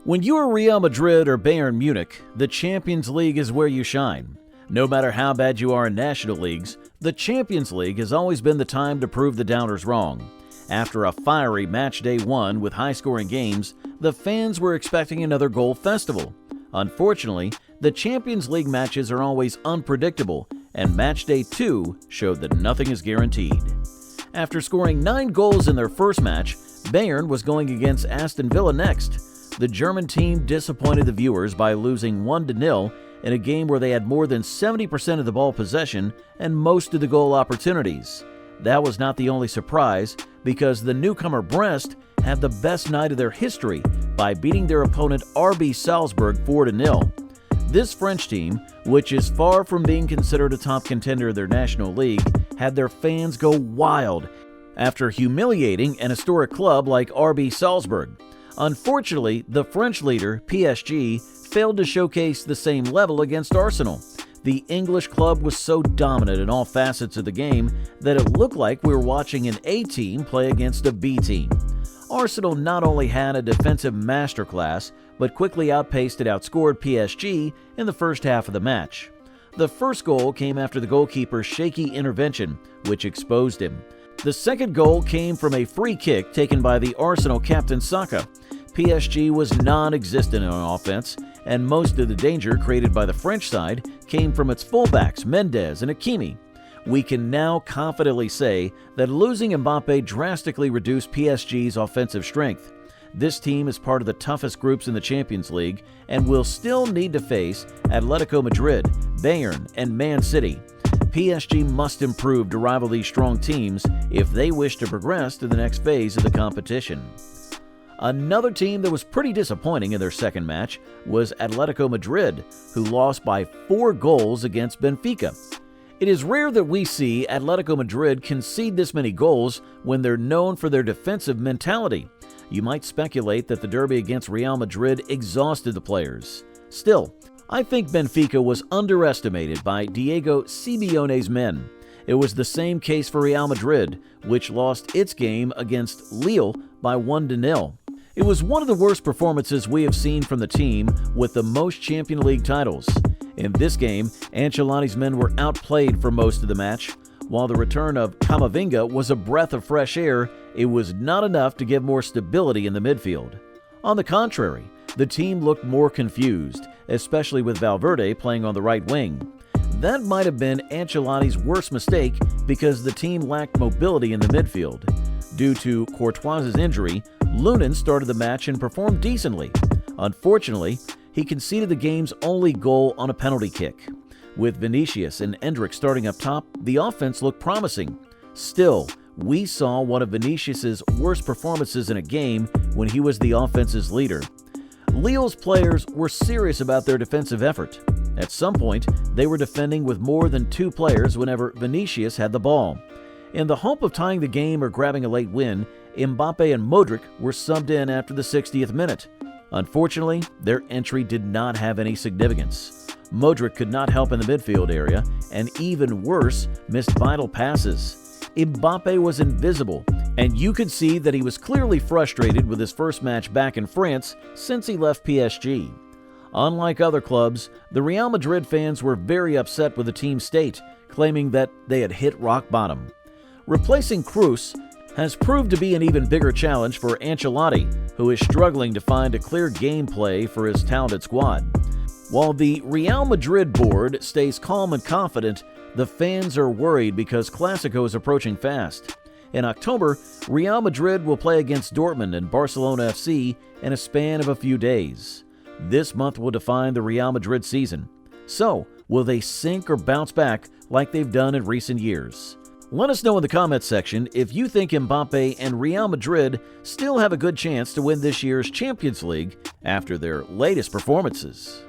When you are Real Madrid or Bayern Munich, the Champions League is where you shine. No matter how bad you are in national leagues, the Champions League has always been the time to prove the doubters wrong. After a fiery Matchday 1 with high-scoring games, the fans were expecting another goal festival. Unfortunately, the Champions League matches are always unpredictable, and Matchday 2 showed that nothing is guaranteed. After scoring 9 goals in their first match, Bayern was going against Aston Villa next. The German team disappointed the viewers by losing 1-0 in a game where they had more than 70% of the ball possession and most of the goal opportunities. That was not the only surprise, because the newcomer Brest had the best night of their history by beating their opponent RB Salzburg 4-0. This French team, which is far from being considered a top contender in their national league, had their fans go wild after humiliating an historic club like RB Salzburg. Unfortunately, the French leader, PSG, failed to showcase the same level against Arsenal. The English club was so dominant in all facets of the game that it looked like we were watching an A team play against a B team. Arsenal not only had a defensive masterclass, but quickly outpaced and outscored PSG in the first half of the match. The first goal came after the goalkeeper's shaky intervention, which exposed him. The second goal came from a free kick taken by the Arsenal captain Saka. PSG was non-existent on offense, and most of the danger created by the French side came from its fullbacks Mendes and Hakimi. We can now confidently say that losing Mbappe drastically reduced PSG's offensive strength. This team is part of the toughest groups in the Champions League and will still need to face Atletico Madrid, Bayern, and Man City. PSG must improve to rival these strong teams if they wish to progress to the next phase of the competition. Another team that was pretty disappointing in their second match was Atletico Madrid, who lost by 4 goals against Benfica. It is rare that we see Atletico Madrid concede this many goals when they're known for their defensive mentality. You might speculate that the derby against Real Madrid exhausted the players. Still, I think Benfica was underestimated by Diego Simeone's men. It was the same case for Real Madrid, which lost its game against Lille by 1-0. It was one of the worst performances we have seen from the team with the most Champions League titles. In this game, Ancelotti's men were outplayed for most of the match. While the return of Camavinga was a breath of fresh air, it was not enough to give more stability in the midfield. On the contrary, the team looked more confused, especially with Valverde playing on the right wing. That might have been Ancelotti's worst mistake because the team lacked mobility in the midfield. Due to Courtois' injury, Lunin started the match and performed decently. Unfortunately, he conceded the game's only goal on a penalty kick. With Vinicius and Endrick starting up top, the offense looked promising. Still, we saw one of Vinicius' worst performances in a game when he was the offense's leader. Lille's players were serious about their defensive effort. At some point, they were defending with more than 2 players whenever Vinicius had the ball. In the hope of tying the game or grabbing a late win, Mbappe and Modric were subbed in after the 60th minute. Unfortunately, their entry did not have any significance. Modric could not help in the midfield area, and even worse, missed vital passes. Mbappe was invisible, and you could see that he was clearly frustrated with his first match back in France since he left PSG. Unlike other clubs, the Real Madrid fans were very upset with the team's state, claiming that they had hit rock bottom. Replacing Kroos has proved to be an even bigger challenge for Ancelotti, who is struggling to find a clear gameplay for his talented squad. While the Real Madrid board stays calm and confident, the fans are worried because Clásico is approaching fast. In October, Real Madrid will play against Dortmund and Barcelona FC in a span of a few days. This month will define the Real Madrid season. So, will they sink or bounce back like they've done in recent years? Let us know in the comments section if you think Mbappe and Real Madrid still have a good chance to win this year's Champions League after their latest performances.